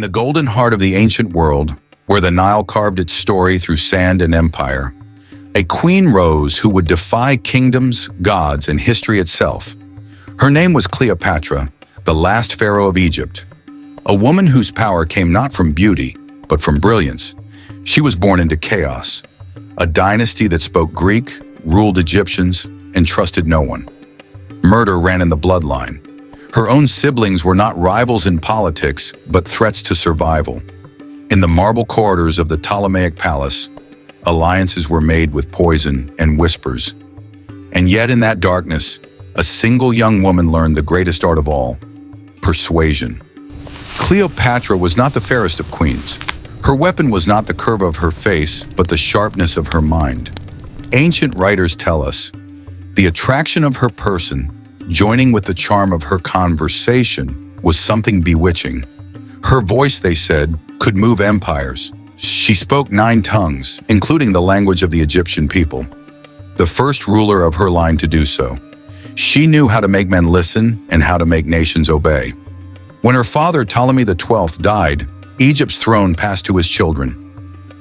the golden heart of the ancient world, where the Nile carved its story through sand and empire, a queen rose who would defy kingdoms, gods, and history itself. Her name was Cleopatra, the last pharaoh of Egypt, a woman whose power came not from beauty, but from brilliance. She was born into chaos, a dynasty that spoke Greek, ruled Egyptians, and trusted no one. Murder ran in the bloodline. Her own siblings were not rivals in politics, but threats to survival. In the marble corridors of the Ptolemaic palace, alliances were made with poison and whispers. And yet in that darkness, a single young woman learned the greatest art of all: persuasion. Cleopatra was not the fairest of queens. Her weapon was not the curve of her face, but the sharpness of her mind. Ancient writers tell us, the attraction of her person, joining with the charm of her conversation, was something bewitching. Her voice, they said, could move empires. She spoke 9 tongues, including the language of the Egyptian people, the first ruler of her line to do so. She knew how to make men listen and how to make nations obey. When her father Ptolemy XII died, Egypt's throne passed to his children.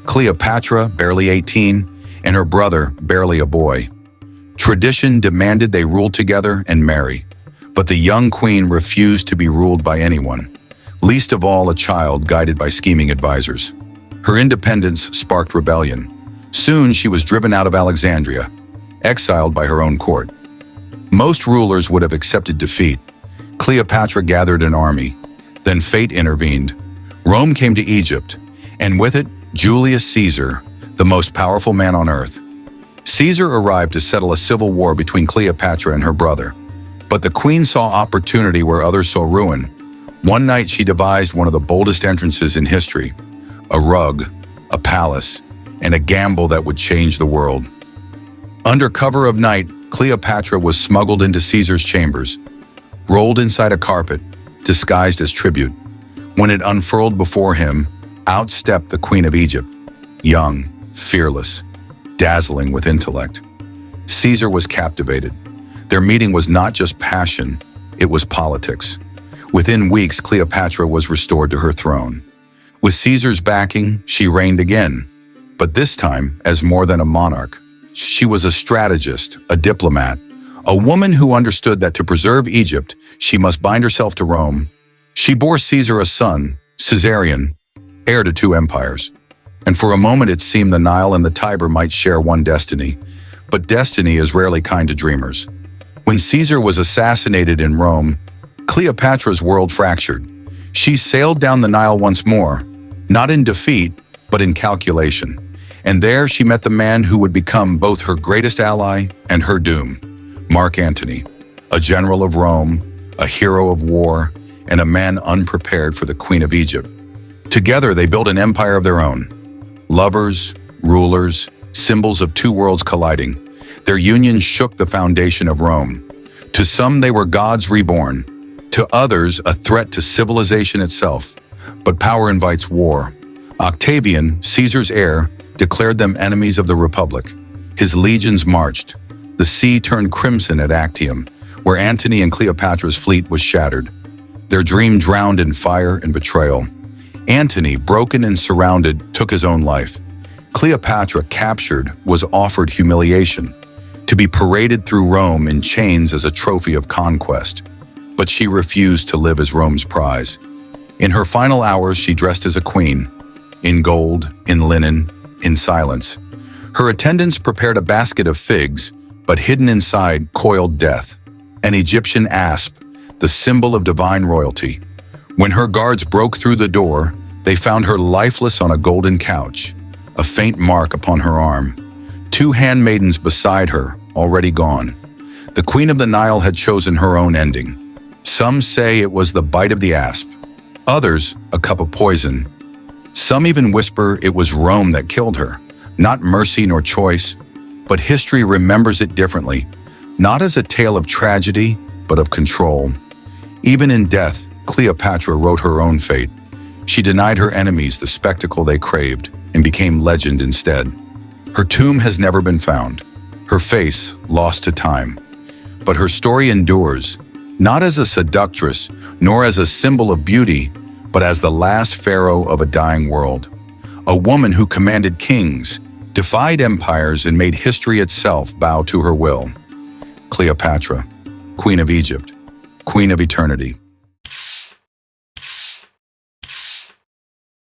Cleopatra, barely 18, and her brother, barely a boy. Tradition demanded they rule together and marry, but the young queen refused to be ruled by anyone, least of all a child guided by scheming advisors. Her independence sparked rebellion. Soon she was driven out of Alexandria, exiled by her own court. Most rulers would have accepted defeat. Cleopatra gathered an army. Then fate intervened. Rome came to Egypt, and with it, Julius Caesar, the most powerful man on earth. Caesar arrived to settle a civil war between Cleopatra and her brother. But the queen saw opportunity where others saw ruin. One night she devised one of the boldest entrances in history: a rug, a palace, and a gamble that would change the world. Under cover of night, Cleopatra was smuggled into Caesar's chambers, rolled inside a carpet, disguised as tribute. When it unfurled before him, out stepped the Queen of Egypt, young, fearless, dazzling with intellect. Caesar was captivated. Their meeting was not just passion, it was politics. Within weeks, Cleopatra was restored to her throne. With Caesar's backing, she reigned again, but this time as more than a monarch. She was a strategist, a diplomat, a woman who understood that to preserve Egypt, she must bind herself to Rome. She bore Caesar a son, Caesarion, heir to 2 empires. And for a moment it seemed the Nile and the Tiber might share one destiny. But destiny is rarely kind to dreamers. When Caesar was assassinated in Rome, Cleopatra's world fractured. She sailed down the Nile once more, not in defeat, but in calculation. And there she met the man who would become both her greatest ally and her doom: Mark Antony, a general of Rome, a hero of war, and a man unprepared for the Queen of Egypt. Together they built an empire of their own. Lovers, rulers, symbols of 2 worlds colliding. Their union shook the foundation of Rome. To some they were gods reborn, to others a threat to civilization itself. But power invites war. Octavian, Caesar's heir, declared them enemies of the Republic. His legions marched. The sea turned crimson at Actium, where Antony and Cleopatra's fleet was shattered. Their dream drowned in fire and betrayal. Antony, broken and surrounded, took his own life. Cleopatra, captured, was offered humiliation, to be paraded through Rome in chains as a trophy of conquest. But she refused to live as Rome's prize. In her final hours, she dressed as a queen, in gold, in linen, in silence. Her attendants prepared a basket of figs, but hidden inside coiled death, an Egyptian asp, the symbol of divine royalty. When her guards broke through the door, they found her lifeless on a golden couch, a faint mark upon her arm. 2 handmaidens beside her, already gone. The Queen of the Nile had chosen her own ending. Some say it was the bite of the asp, others a cup of poison. Some even whisper it was Rome that killed her, not mercy nor choice, but history remembers it differently, not as a tale of tragedy, but of control. Even in death, Cleopatra wrote her own fate. She denied her enemies the spectacle they craved and became legend instead. Her tomb has never been found, her face lost to time. But her story endures, not as a seductress, nor as a symbol of beauty, but as the last pharaoh of a dying world. A woman who commanded kings, defied empires, and made history itself bow to her will. Cleopatra, Queen of Egypt, Queen of Eternity.